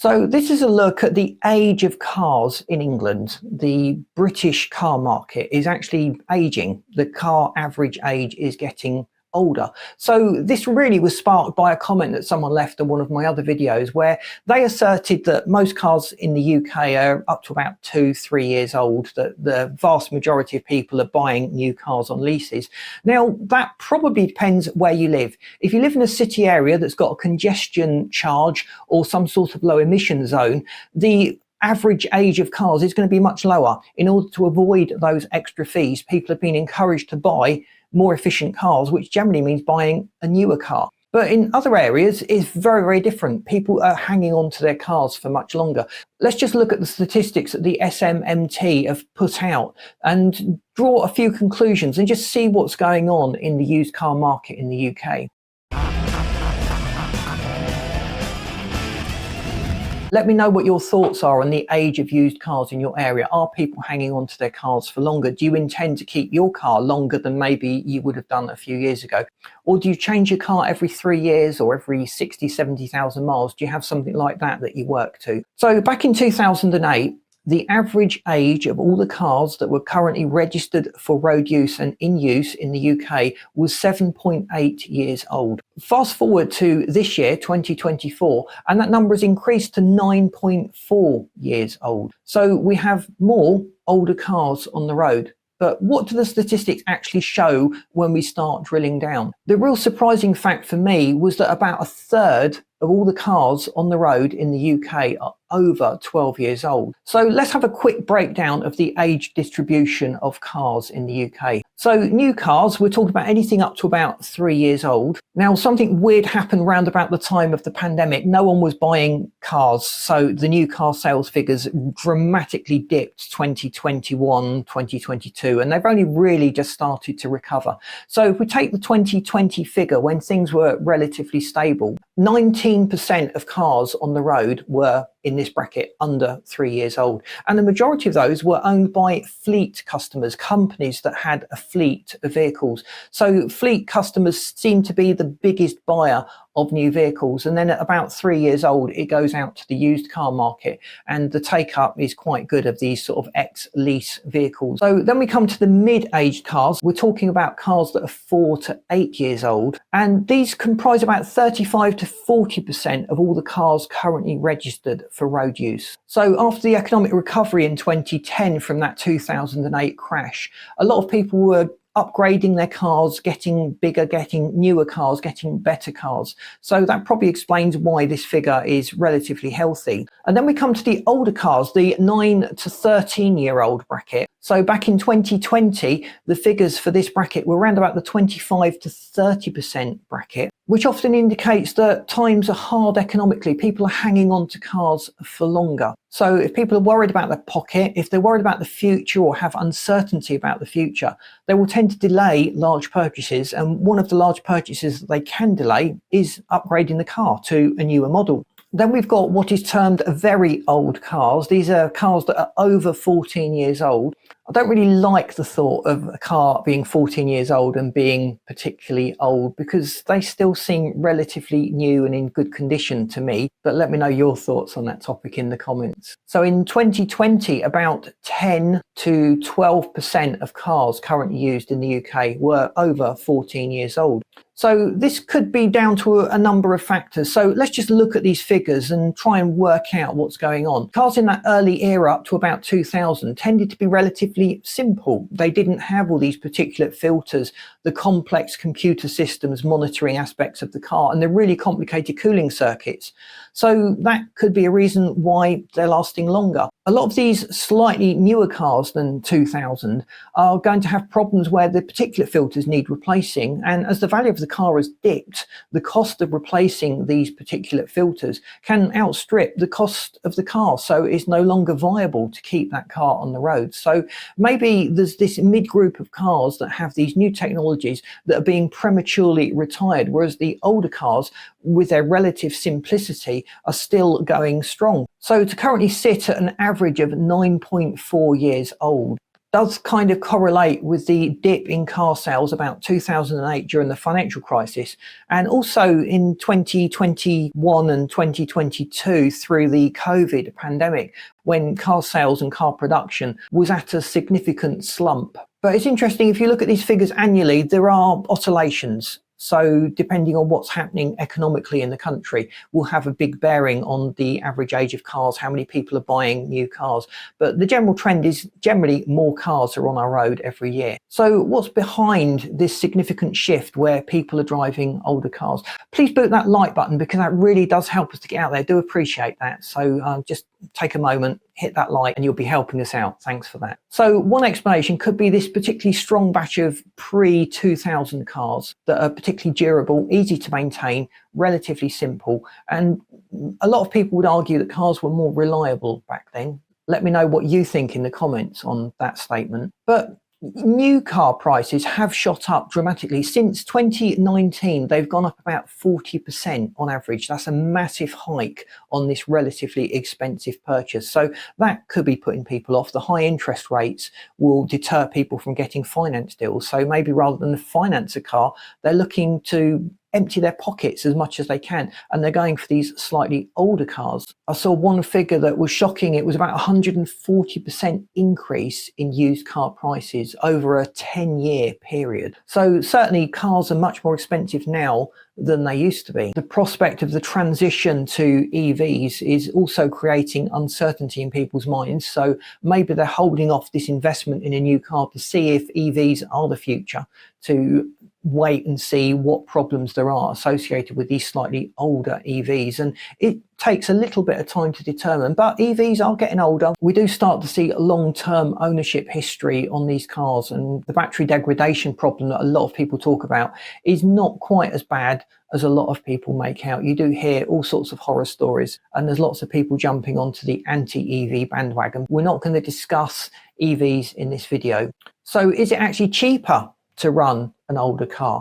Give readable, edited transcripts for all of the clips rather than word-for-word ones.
So this is a look at the age of cars in England. The British car market is actually aging. The car average age is getting older. So this really was sparked by a comment that someone left on one of my other videos where they asserted that most cars in the UK are up to about 2-3 years old, that the vast majority of people are buying new cars on leases. Now, that probably depends where you live. If you live in a city area that's got a congestion charge or some sort of low emission zone, the average age of cars is going to be much lower. In order to avoid those extra fees, people have been encouraged to buy more efficient cars, which generally means buying a newer car. But in other areas, it's very, very different. People are hanging on to their cars for much longer. Let's just look at the statistics that the SMMT have put out and draw a few conclusions and just see what's going on in the used car market in the UK. Let me know what your thoughts are on the age of used cars in your area. Are people hanging on to their cars for longer? Do you intend to keep your car longer than maybe you would have done a few years ago? Or do you change your car every 3 years or every 60, 70,000 miles? Do you have something like that you work to? So back in 2008, the average age of all the cars that were currently registered for road use and in use in the UK was 7.8 years old. Fast forward to this year, 2024, and that number has increased to 9.4 years old. So we have more older cars on the road. But what do the statistics actually show when we start drilling down? The real surprising fact for me was that about a third of all the cars on the road in the UK are over 12 years old. So let's have a quick breakdown of the age distribution of cars in the UK. So new cars, we're talking about anything up to about 3 years old. Now, something weird happened around about the time of the pandemic. No one was buying cars, so the new car sales figures dramatically dipped 2021, 2022, and they've only really just started to recover. So if we take the 2020 figure, when things were relatively stable, 19% of cars on the road were in this bracket under 3 years old. And the majority of those were owned by fleet customers, companies that had a fleet of vehicles. So fleet customers seem to be the biggest buyer of new vehicles. And then at about 3 years old, it goes out to the used car market, and the take up is quite good of these sort of ex-lease vehicles. So then we come to the mid-aged cars. We're talking about cars that are 4 to 8 years old, and these comprise about 35 to 40% of all the cars currently registered for road use. So after the economic recovery in 2010 from that 2008 crash, a lot of people were upgrading their cars, getting bigger, getting newer cars, getting better cars. So that probably explains why this figure is relatively healthy. And then we come to the older cars, the 9 to 13 year old bracket. So back in 2020, the figures for this bracket were around about the 25 to 30% bracket, which often indicates that times are hard economically. People are hanging on to cars for longer. So if people are worried about their pocket, if they're worried about the future or have uncertainty about the future, they will tend to delay large purchases. And one of the large purchases that they can delay is upgrading the car to a newer model. Then we've got what is termed very old cars. These are cars that are over 14 years old. I don't really like the thought of a car being 14 years old and being particularly old, because they still seem relatively new and in good condition to me. But let me know your thoughts on that topic in the comments. So in 2020, about 10 to 12% of cars currently used in the UK were over 14 years old. So this could be down to a number of factors. So let's just look at these figures and try and work out what's going on. Cars in that early era up to about 2000 tended to be relatively simple. They didn't have all these particulate filters, the complex computer systems monitoring aspects of the car, and the really complicated cooling circuits. So that could be a reason why they're lasting longer. A lot of these slightly newer cars than 2000 are going to have problems where the particulate filters need replacing, and as the value of the car has dipped, the cost of replacing these particulate filters can outstrip the cost of the car, so it's no longer viable to keep that car on the road. So maybe there's this mid group of cars that have these new technologies that are being prematurely retired, whereas the older cars, with their relative simplicity, are still going strong. So to currently sit at an average of 9.4 years old, does kind of correlate with the dip in car sales about 2008 during the financial crisis, and also in 2021 and 2022 through the COVID pandemic, when car sales and car production was at a significant slump. But it's interesting, if you look at these figures annually, there are oscillations. So depending on what's happening economically in the country will have a big bearing on the average age of cars, how many people are buying new cars. But the general trend is generally more cars are on our road every year. So what's behind this significant shift where people are driving older cars? Please boot that like button, because that really does help us to get out there. I do appreciate that. So just take a moment, hit that like, and you'll be helping us out. Thanks for that. So one explanation could be this particularly strong batch of pre-2000 cars that are particularly durable, easy to maintain, relatively simple. And a lot of people would argue that cars were more reliable back then. Let me know what you think in the comments on that statement. But new car prices have shot up dramatically. Since 2019, they've gone up about 40% on average. That's a massive hike on this relatively expensive purchase. So that could be putting people off. The high interest rates will deter people from getting finance deals. So maybe rather than finance a car, they're looking to empty their pockets as much as they can, and they're going for these slightly older cars. I saw one figure that was shocking. It was about 140% increase in used car prices over a 10-year period. So certainly cars are much more expensive now than they used to be. The prospect of the transition to EVs is also creating uncertainty in people's minds. So maybe they're holding off this investment in a new car to see if EVs are the future, to wait and see what problems there are associated with these slightly older EVs. And it takes a little bit of time to determine, but EVs are getting older. We do start to see a long-term ownership history on these cars, and the battery degradation problem that a lot of people talk about is not quite as bad as a lot of people make out. You do hear all sorts of horror stories, and there's lots of people jumping onto the anti-EV bandwagon. We're not going to discuss EVs in this video. So is it actually cheaper to run an older car?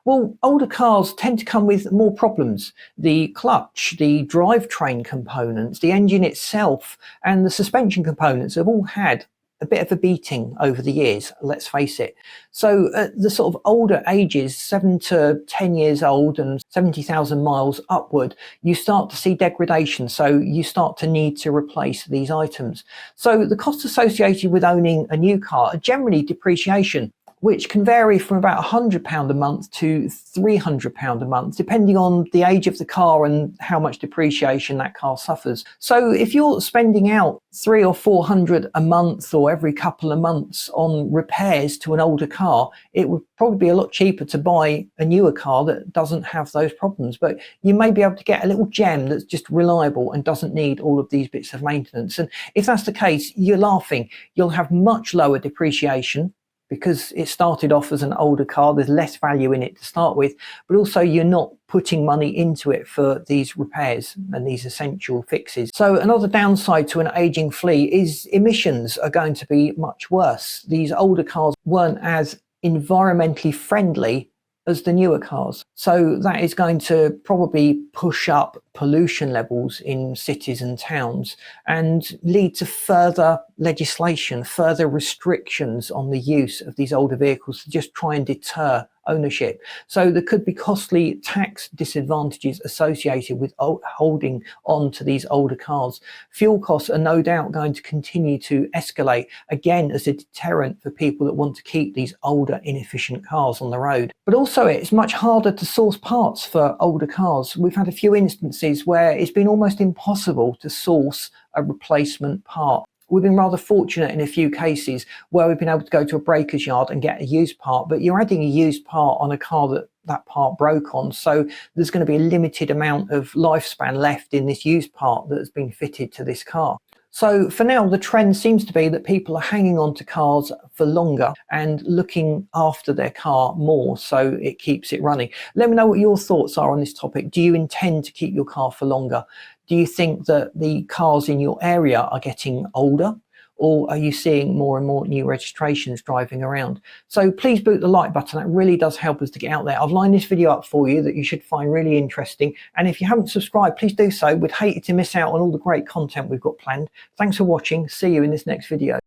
Well, older cars tend to come with more problems. The clutch, the drivetrain components, the engine itself, and the suspension components have all had a bit of a beating over the years, let's face it. So at the sort of older ages, 7 to 10 years old and 70,000 miles upward, you start to see degradation. So you start to need to replace these items. So the costs associated with owning a new car are generally depreciation, which can vary from about £100 a month to £300 a month, depending on the age of the car and how much depreciation that car suffers. So if you're spending out £300 or £400 a month or every couple of months on repairs to an older car, it would probably be a lot cheaper to buy a newer car that doesn't have those problems. But you may be able to get a little gem that's just reliable and doesn't need all of these bits of maintenance. And if that's the case, you're laughing. You'll have much lower depreciation, because it started off as an older car. There's less value in it to start with, but also you're not putting money into it for these repairs and these essential fixes. So another downside to an aging fleet is emissions are going to be much worse. These older cars weren't as environmentally friendly as the newer cars. So that is going to probably push up pollution levels in cities and towns and lead to further legislation, further restrictions on the use of these older vehicles to just try and deter ownership. So there could be costly tax disadvantages associated with holding on to these older cars. Fuel costs are no doubt going to continue to escalate, again as a deterrent for people that want to keep these older inefficient cars on the road. But also it's much harder to source parts for older cars. We've had a few instances where it's been almost impossible to source a replacement part. We've been rather fortunate in a few cases where we've been able to go to a breaker's yard and get a used part, but you're adding a used part on a car that part broke on. So there's going to be a limited amount of lifespan left in this used part that has been fitted to this car. So for now, the trend seems to be that people are hanging on to cars for longer and looking after their car more, so it keeps it running. Let me know what your thoughts are on this topic. Do you intend to keep your car for longer? Do you think that the cars in your area are getting older? Or are you seeing more and more new registrations driving around? So please boot the like button. That really does help us to get out there. I've lined this video up for you that you should find really interesting. And if you haven't subscribed, please do so. We'd hate you to miss out on all the great content we've got planned. Thanks for watching. See you in this next video.